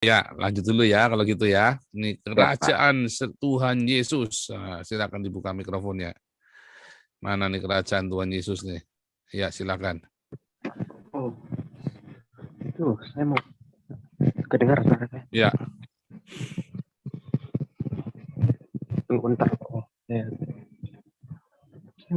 Ya, lanjut dulu ya kalau gitu ya. Ini Ya, Pak. kerajaan Tuhan Yesus. Nah, silakan dibuka mikrofonnya. Mana nih kerajaan Tuhan Yesus nih? Ya, silakan. Oh, itu saya mau kedengar suara saya. Ya, Tunggu bentar. Oh, saya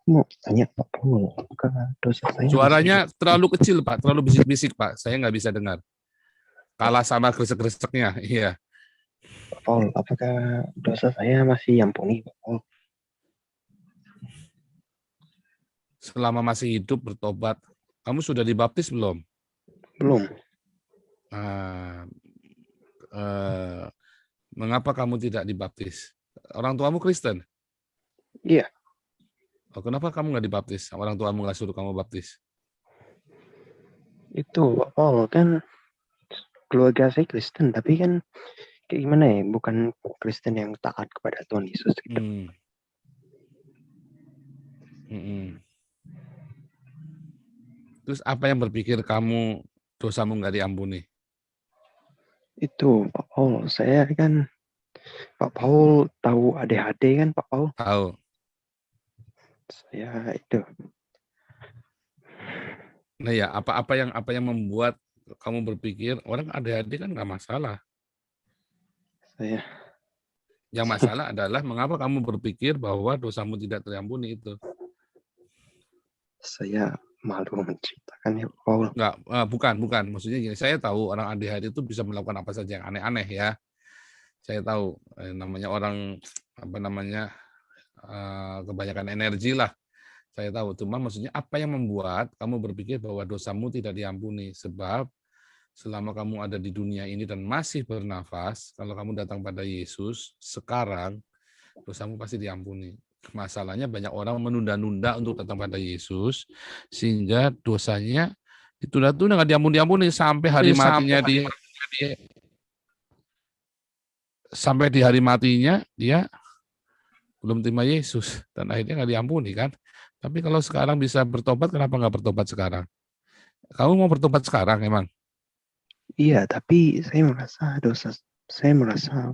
mau tanya Pak Paul, apakah dosa saya masih suaranya diampuni? terlalu kecil, Pak. Terlalu bisik-bisik, Pak. Saya nggak bisa dengar. Kalah sama gresek-greseknya. Iya. Pak Paul, apakah dosa saya masih diampuni, Pak Paul? Selama masih hidup bertobat. Kamu sudah dibaptis belum? Belum. Ah, eh, mengapa kamu tidak dibaptis? Orang tuamu Kristen? Iya, Oh, kenapa kamu nggak dibaptis? Orang tuamu nggak suruh kamu baptis? itu Pak Paul kan keluarga saya Kristen, tapi kan kayak gimana ya? Bukan Kristen yang taat kepada Tuhan Yesus gitu. Hmm. Hmm. Terus apa yang berpikir kamu dosamu nggak diampuni? Itu Pak Paul, saya kan Pak Paul tahu ADHD kan Pak Paul? Tahu. Saya itu Nah ya, apa yang membuat kamu berpikir orang ADHD kan nggak masalah. saya Yang masalah adalah mengapa kamu berpikir bahwa dosamu tidak terampuni itu. saya malu menceritakan ya Pak Paul. Nggak, bukan. Maksudnya gini, saya tahu orang ADHD itu bisa melakukan apa saja yang aneh-aneh ya. Saya tahu namanya orang apa namanya kebanyakan energi lah. Saya tahu. Cuma maksudnya apa yang membuat kamu berpikir bahwa dosamu tidak diampuni? Sebab selama kamu ada di dunia ini dan masih bernafas, kalau kamu datang pada Yesus sekarang, dosamu pasti diampuni. Masalahnya banyak orang menunda-nunda untuk datang pada Yesus, sehingga dosanya ditunda-tunda nggak diampuni sampai hari matinya sampai di hari matinya dia belum terima Yesus dan akhirnya nggak diampuni kan. Tapi kalau sekarang bisa bertobat, kenapa nggak bertobat sekarang? Kamu mau bertobat sekarang emang? Iya, tapi saya merasa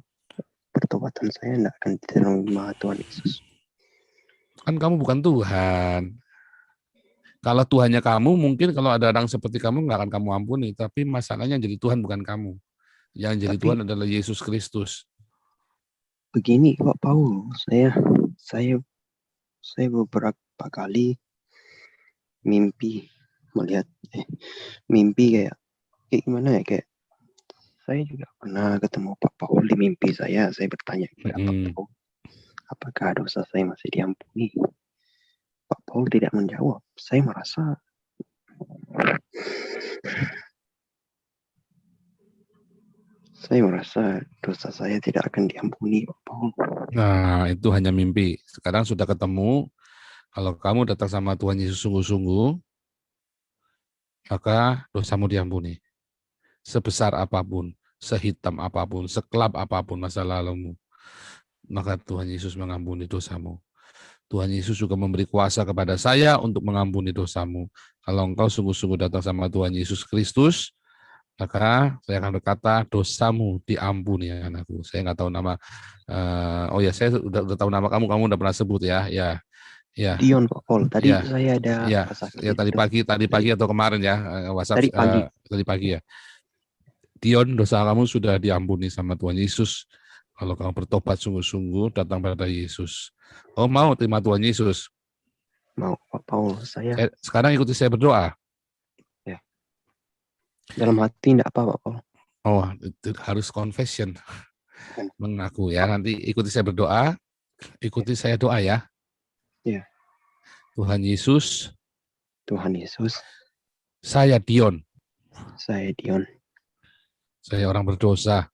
pertobatan saya tidak akan diterima Tuhan Yesus. Kan kamu bukan Tuhan. Kalau Tuhannya kamu, mungkin kalau ada orang seperti kamu nggak akan kamu ampuni. Tapi masalahnya jadi Tuhan bukan kamu. Yang jadi Tapi Tuhan adalah Yesus Kristus. begini Pak Paul, saya saya beberapa kali mimpi melihat mimpi kayak gimana ya, kayak saya juga pernah ketemu Pak Paul di mimpi saya bertanya kepada Pak Mm-mm. Paul, apakah dosa saya masih diampuni? Pak Paul tidak menjawab. Saya merasa dosa saya tidak akan diampuni, Pak Paul. Nah, itu hanya mimpi. Sekarang sudah ketemu. Kalau kamu datang sama Tuhan Yesus sungguh-sungguh, maka dosamu diampuni. Sebesar apapun, sehitam apapun, sekelap apapun masa lalumu, maka Tuhan Yesus mengampuni dosamu. Tuhan Yesus juga memberi kuasa kepada saya untuk mengampuni dosamu. Kalau engkau sungguh-sungguh datang sama Tuhan Yesus Kristus, maka saya akan berkata dosamu diampuni ya anakku. Saya nggak tahu nama. Oh ya, saya udah tahu nama kamu. Kamu udah pernah sebut ya. Ya, ya, Dion, Pak Paul. Tadi ya, saya ada ya, rasa sakit ya itu. tadi pagi atau kemarin ya WhatsApp Tadi pagi. tadi pagi ya. Dion, dosa kamu sudah diampuni sama Tuhan Yesus. Kalau kamu bertobat sungguh-sungguh, datang pada Yesus. Oh mau terima Tuhan Yesus? Mau, Pak Paul. Sekarang ikuti saya berdoa. Ya, dalam hati tidak apa, Pak Paul. Oh, itu harus confession, mengaku ya. Nanti ikuti saya berdoa, Ya, ikuti saya doa ya. ya. Tuhan Yesus, Tuhan Yesus, saya Dion, saya Dion. saya orang berdosa,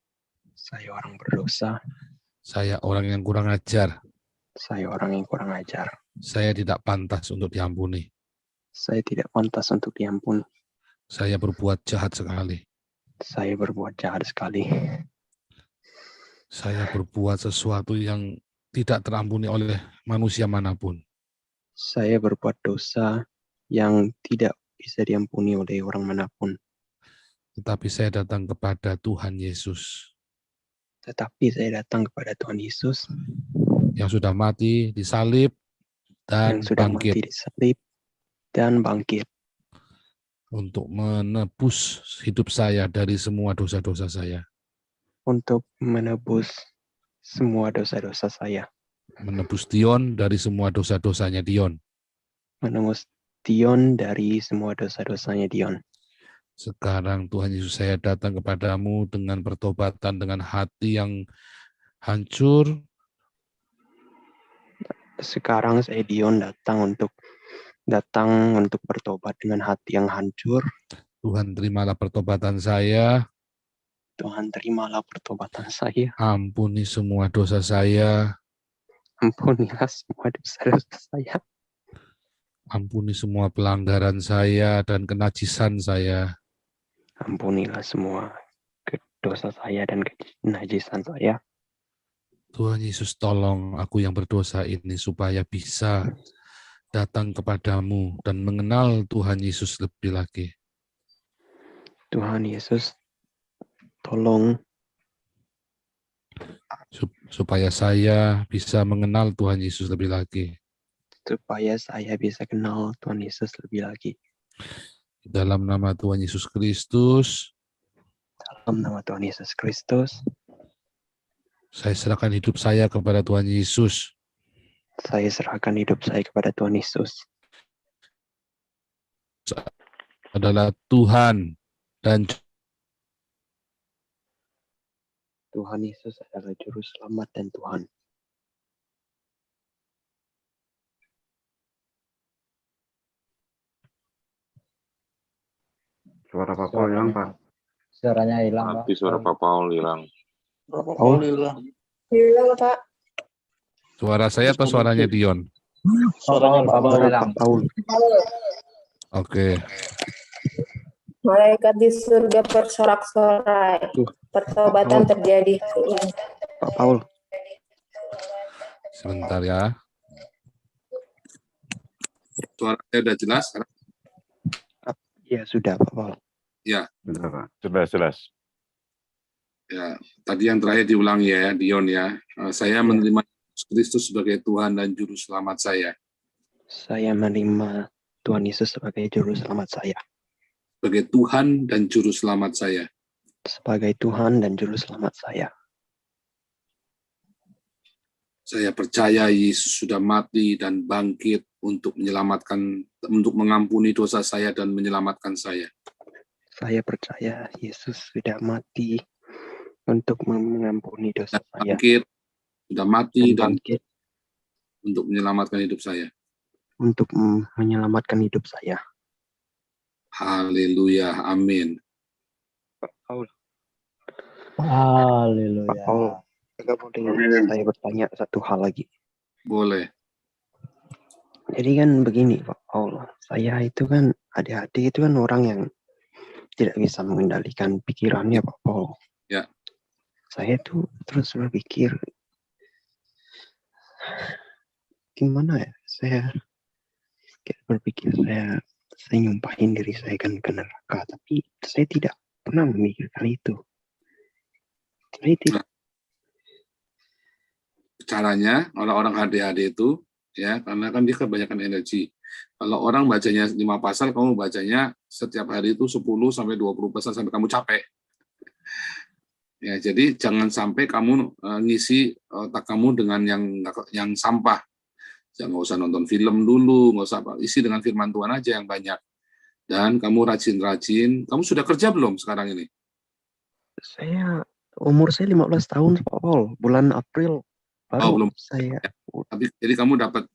Saya orang berdosa. saya orang yang kurang ajar, Saya orang yang kurang ajar. saya tidak pantas untuk diampuni. Saya tidak pantas untuk diampuni. Saya berbuat jahat sekali. Saya berbuat jahat sekali. Saya berbuat sesuatu yang tidak terampuni oleh manusia manapun. Saya berbuat dosa yang tidak bisa diampuni oleh orang manapun. Tetapi saya datang kepada Tuhan Yesus Tetapi saya datang kepada Tuhan Yesus yang sudah mati, disalib, yang dan sudah bangkit mati disalib dan bangkit untuk menebus hidup saya dari semua dosa-dosa saya. untuk menebus semua dosa-dosa saya. Menebus Dion dari semua dosa-dosanya Dion. Menebus Dion dari semua dosa-dosanya Dion. Sekarang Tuhan Yesus, saya datang kepadamu dengan pertobatan, dengan hati yang hancur. Sekarang saya Dion datang untuk bertobat dengan hati yang hancur. Tuhan, terimalah pertobatan saya. Tuhan, terimalah pertobatan saya. Ampuni semua dosa saya. Ampunilah semua dosa-dosa saya. Ampuni semua pelanggaran saya dan kenajisan saya. Ampunilah semua dosa saya dan kenajisan saya. Tuhan Yesus, tolong aku yang berdosa ini supaya bisa datang kepadamu dan mengenal Tuhan Yesus lebih lagi. Tuhan Yesus, tolong Supaya saya bisa mengenal Tuhan Yesus lebih lagi. supaya saya bisa kenal Tuhan Yesus lebih lagi. Dalam nama Tuhan Yesus Kristus, Dalam nama Tuhan Yesus Kristus, saya serahkan hidup saya kepada Tuhan Yesus. saya serahkan hidup saya kepada Tuhan Yesus. Adalah Tuhan dan Tuhan Yesus adalah Juru Selamat dan Tuhan. Suara Pak Paul hilang, Pak. Suaranya hilang, Pak. Nanti suara Pak Paul hilang. Oh, Hilang, Pak. suara saya atau suaranya Dion? Suaranya Pak Paul suara hilang. Pak Paul. Oke. Malaikat di surga bersorak-sorai. Pertobatan terjadi hari ini. Pak Paul. Sebentar ya. Suara saya udah jelas? Ya sudah Pak Paul. Ya. Sudah, Pak. Jelas. Ya, tadi yang terakhir diulangi ya, Dion ya. Saya menerima Yesus Kristus sebagai Tuhan dan Juru Selamat saya. Saya menerima Tuhan Yesus sebagai Juru Selamat saya. Sebagai Tuhan dan Juru Selamat saya. Sebagai Tuhan dan Juru Selamat saya. Saya percaya Yesus sudah mati dan bangkit untuk mengampuni dosa saya dan menyelamatkan saya. Saya percaya Yesus sudah mati untuk mengampuni dosa saya. Bangkit, sudah mati dan bangkit untuk menyelamatkan hidup saya. untuk menyelamatkan hidup saya. Haleluya, amin. Pak Paul, Haleluya. Pak Paul, agak boleh saya bertanya satu hal lagi. Boleh. Jadi kan begini Pak Paul, saya itu kan adik-adik itu kan orang yang tidak bisa mengendalikan pikirannya Pak Paul. Ya. Saya tuh terus berpikir, gimana ya, saya berpikir saya nyumpahin diri saya kan ke neraka, tapi saya tidak pernah memikirkan itu. Saya tidak. Caranya orang-orang ADHD itu ya, karena kan dia kebanyakan energi. Kalau orang bacanya 5 pasal, kamu bacanya setiap hari itu 10 sampai 20 pasal sampai kamu capek. Ya, jadi jangan sampai kamu ngisi otak kamu dengan yang sampah. Jangan, nggak usah nonton film dulu, nggak usah apa, isi dengan firman Tuhan aja yang banyak. Dan kamu rajin-rajin. Kamu sudah kerja belum sekarang ini? Umur saya 15 tahun Pak Paul, bulan April baru belum. saya. Tapi jadi kamu dapat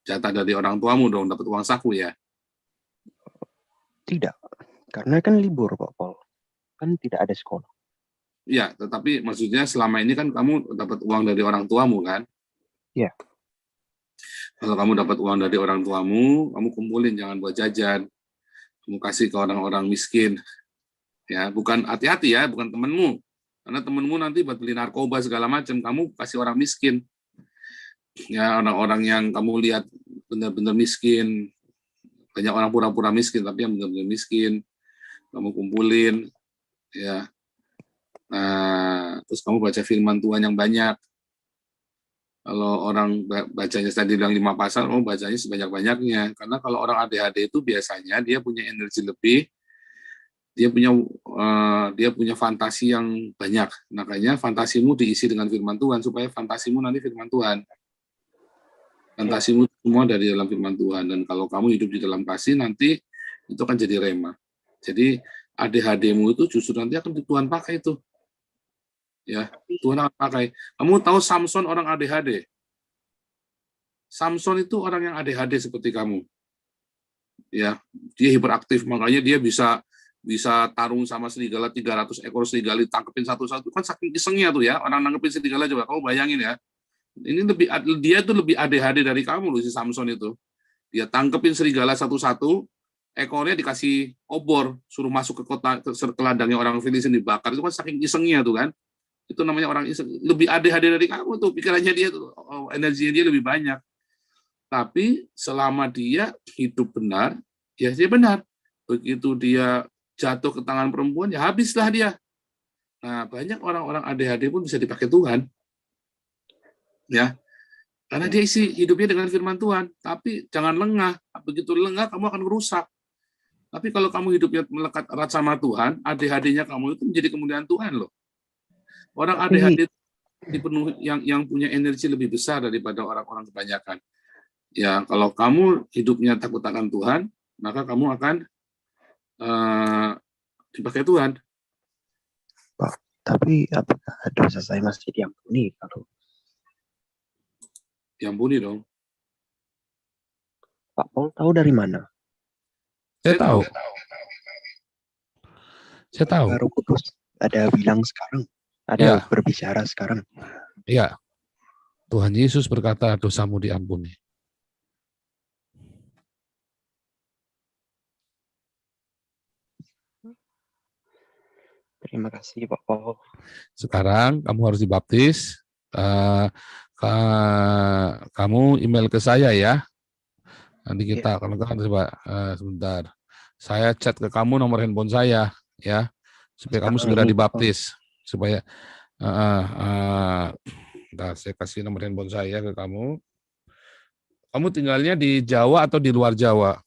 jatah dari orang tuamu dong, dapat uang saku ya? Tidak, karena kan libur Pak Paul, kan tidak ada sekolah. Iya, tetapi maksudnya selama ini kan kamu dapat uang dari orang tuamu kan? Iya. Kalau kamu dapat uang dari orang tuamu, kamu kumpulin, jangan buat jajan. Kamu kasih ke orang-orang miskin. Ya, bukan hati-hati ya, bukan temenmu. Karena temenmu nanti buat beli narkoba segala macam, kamu kasih orang miskin. Ya, orang-orang yang kamu lihat benar-benar miskin. Banyak orang pura-pura miskin, tapi yang benar-benar miskin. kamu kumpulin, ya. Nah, terus kamu baca firman Tuhan yang banyak. Kalau orang bacanya tadi bilang 5 pasal, kamu bacanya sebanyak-banyaknya. Karena kalau orang ADHD itu biasanya dia punya energi lebih, dia punya fantasi yang banyak. Makanya fantasimu diisi dengan firman Tuhan supaya fantasimu nanti firman Tuhan. Fantasimu semua dari dalam firman Tuhan, dan kalau kamu hidup di dalam kasih nanti itu akan jadi rema. Jadi ADHD-mu itu justru nanti akan Tuhan pakai itu. Ya, Tuhan akan pakai. Kamu tahu Samson orang ADHD? Samson itu orang yang ADHD seperti kamu. Ya, dia hiperaktif, makanya dia bisa tarung sama serigala, 300 ekor serigala ditangkepin satu-satu, kan saking isengnya tuh ya, orang nangkepin serigala. Coba kamu bayangin ya, ini dia tuh lebih ADHD dari kamu loh, si Samson itu. Dia tangkepin serigala satu-satu, ekornya dikasih obor, suruh masuk ke ladangnya orang Filistin dibakar, itu kan saking isengnya tuh kan. Itu namanya orang iseng, lebih ADHD dari kamu tuh, pikirannya dia tuh, energinya dia lebih banyak. Tapi selama dia hidup benar, ya dia benar. Begitu dia jatuh ke tangan perempuan, ya habislah dia. Nah, banyak orang-orang ADHD pun bisa dipakai Tuhan. Ya, karena dia isi hidupnya dengan firman Tuhan. Tapi jangan lengah. Begitu lengah, kamu akan rusak. Tapi kalau kamu hidupnya melekat erat sama Tuhan, ADHD-nya kamu itu menjadi kemuliaan Tuhan loh. Orang ADHD dipenuhi yang punya energi lebih besar daripada orang-orang kebanyakan. Ya, kalau kamu hidupnya takut akan Tuhan, maka kamu akan dipakai Tuhan. Pak, tapi apakah dosa saya masih diampuni kalau Diampuni dong. Pak Paul tahu dari mana? Saya tahu. Saya tahu. Roh Kudus ada bilang sekarang, ada berbicara sekarang. Iya. Tuhan Yesus berkata, dosamu diampuni. Terima kasih Pak Paul. Sekarang kamu harus dibaptis. Kamu email ke saya ya. Nanti kita kalau kan coba sebentar. Saya chat ke kamu nomor handphone saya ya, supaya kamu segera dibaptis. Supaya saya kasih nomor handphone saya ke kamu. Kamu tinggalnya di Jawa atau di luar Jawa?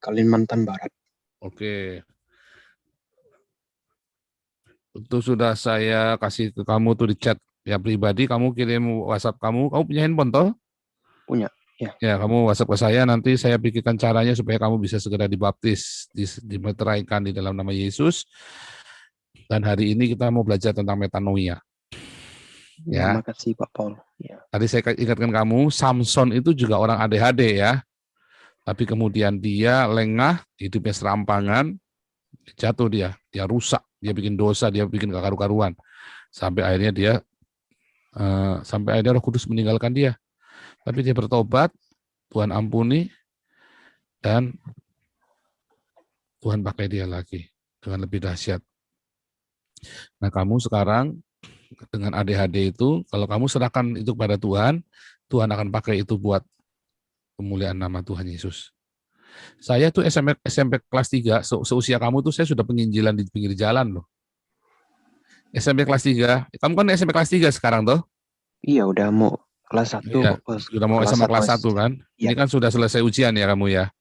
Kalimantan Barat. Oke. Itu sudah saya kasih ke kamu tuh di chat ya pribadi, kamu kirim WhatsApp kamu punya handphone toh? Punya, ya. Ya, kamu WhatsApp ke saya, nanti saya pikirkan caranya supaya kamu bisa segera dibaptis, dimeteraikan di dalam nama Yesus. Dan hari ini kita mau belajar tentang metanoia. Ya. Terima kasih Pak Paul. Ya. Tadi saya ingatkan kamu, Samson itu juga orang ADHD ya. Tapi kemudian dia lengah, hidupnya serampangan, jatuh dia rusak, dia bikin dosa, dia bikin karu-karuan. Sampai akhirnya Roh Kudus meninggalkan dia. Tapi dia bertobat, Tuhan ampuni, dan Tuhan pakai dia lagi dengan lebih dahsyat. Nah, kamu sekarang dengan ADHD itu, kalau kamu serahkan itu kepada Tuhan, Tuhan akan pakai itu buat kemuliaan nama Tuhan Yesus. Saya tuh SMP kelas 3, seusia kamu tuh saya sudah penginjilan di pinggir jalan loh. SMP kelas 3, kamu kan SMP kelas 3 sekarang toh? Iya, udah mau kelas 1. Iya, sudah mau SMA kelas 1 kan? Ya. Ini kan sudah selesai ujian ya kamu ya?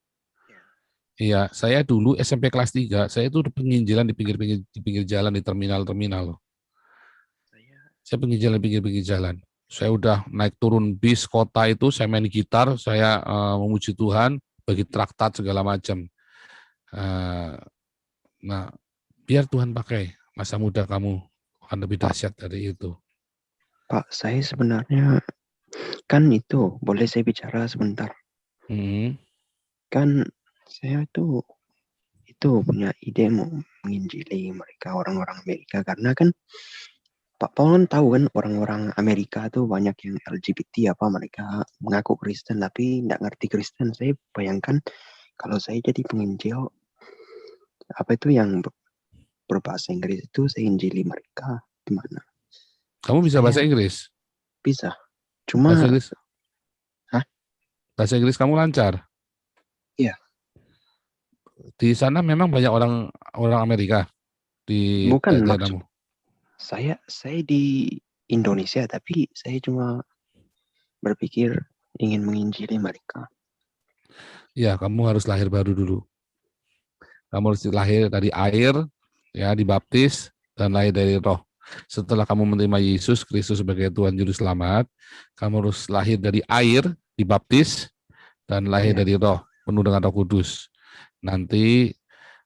Iya, saya dulu SMP kelas 3, saya itu penginjilan di pinggir jalan, di terminal-terminal loh. Saya penginjilan di pinggir jalan. Saya udah naik turun bis kota itu, saya main gitar, saya memuji Tuhan, bagi traktat segala macam. Nah, biar Tuhan pakai, masa muda kamu akan lebih dahsyat dari itu. Pak, saya sebenarnya kan itu, boleh saya bicara sebentar? Kan saya itu punya ide mau menginjili mereka orang-orang Amerika, karena kan Pak Paul kan tahu kan orang-orang Amerika tuh banyak yang LGBT mereka mengaku Kristen tapi nggak ngerti Kristen. Saya bayangkan kalau saya jadi penginjil yang berbahasa Inggris itu, saya injili mereka gimana? Kamu bisa bahasa Inggris? Bisa. Cuma bahasa Inggris? Hah? Bahasa Inggris kamu lancar? Iya. di sana memang banyak orang Amerika di Bukan daerahmu. saya di Indonesia, tapi saya cuma berpikir ingin menginjili mereka. Ya, kamu harus lahir baru dulu. Kamu harus lahir dari air, ya, dibaptis, dan lahir dari roh. Setelah kamu menerima Yesus Kristus sebagai Tuhan Juru Selamat, kamu harus lahir dari air, dibaptis, dan lahir dari roh, penuh dengan Roh Kudus. Nanti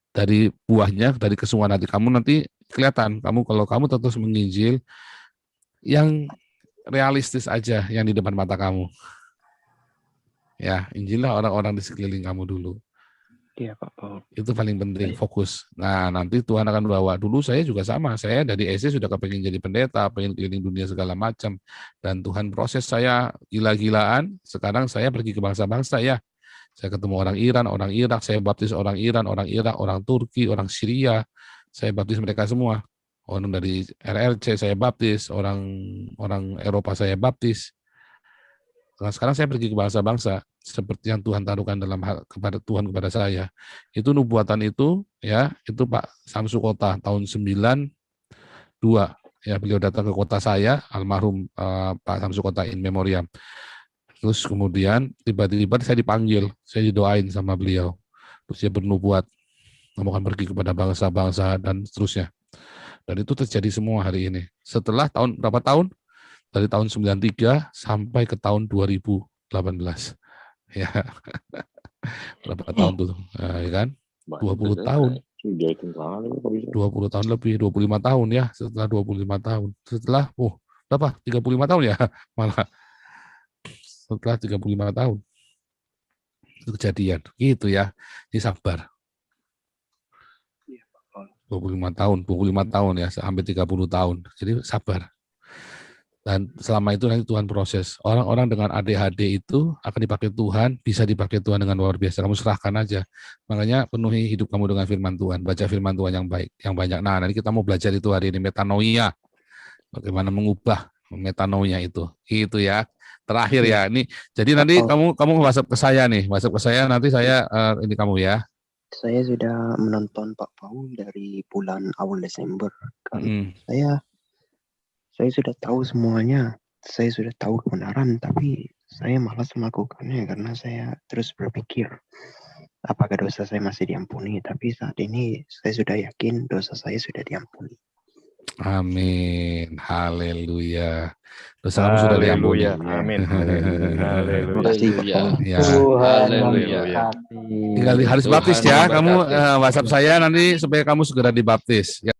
dari buahnya, dari kesungguhan hati kamu nanti kelihatan. Kalau kamu terus menginjil, yang realistis aja yang di depan mata kamu. Ya, injillah orang-orang di sekeliling kamu dulu. Iya Pak Paul. Itu paling penting, fokus. Nah, nanti Tuhan akan bawa. Dulu saya juga sama. Saya dari SD sudah kepengen jadi pendeta, pengen keliling dunia segala macam. Dan Tuhan proses saya gila-gilaan. Sekarang saya pergi ke bangsa-bangsa ya. Saya ketemu orang Iran, orang Irak, saya baptis orang Iran, orang Irak, orang Turki, orang Syria. Saya baptis mereka semua. Orang dari RRC saya baptis, orang Eropa saya baptis. Nah, sekarang saya pergi ke bangsa-bangsa seperti yang Tuhan taruhkan dalam hal kepada Tuhan kepada saya. Itu nubuatan itu ya, itu Pak Samsu Kota tahun 92 ya, beliau datang ke kota saya, almarhum Pak Samsu Kota in memoriam. Terus kemudian tiba-tiba saya dipanggil, saya didoain sama beliau. Terus dia bernubuat, kamu akan pergi kepada bangsa-bangsa dan seterusnya. Dan itu terjadi semua hari ini. Setelah berapa tahun? Dari tahun 93 sampai ke tahun 2018. Ya. Berapa tahun tuh? Ya kan? 20 tahun. 20 tahun lebih, 25 tahun ya. Setelah 25 tahun. Setelah, berapa? 35 tahun ya? Malah. Setelah 35 tahun. Itu kejadian. Gitu ya. Ini sabar. 25 tahun ya, sampai 30 tahun. Jadi sabar. Dan selama itu nanti Tuhan proses. Orang-orang dengan ADHD itu akan dipakai Tuhan, bisa dipakai Tuhan dengan luar biasa. Kamu serahkan aja. Makanya penuhi hidup kamu dengan firman Tuhan. Baca firman Tuhan yang baik, yang banyak. Nah, nanti kita mau belajar itu hari ini, metanoia. Bagaimana mengubah metanoia itu. Itu ya. Terakhir ya. Ini jadi nanti kamu WhatsApp ke saya nih. WhatsApp ke saya nanti saya ini kamu ya. Saya sudah menonton Pak Paul dari bulan awal Desember. Saya sudah tahu semuanya. Saya sudah tahu kebenaran, tapi saya malas melakukannya karena saya terus berpikir apakah dosa saya masih diampuni. Tapi saat ini saya sudah yakin dosa saya sudah diampuni. Amin. Haleluya. Dosa kamu sudah diampuni. Amin. Terima kasih Pak Paul. Ya. Tuhan Haleluya. memberkati. Tinggal harus Tuhan baptis ya. memberkati. Kamu WhatsApp saya nanti supaya kamu segera dibaptis. Ya.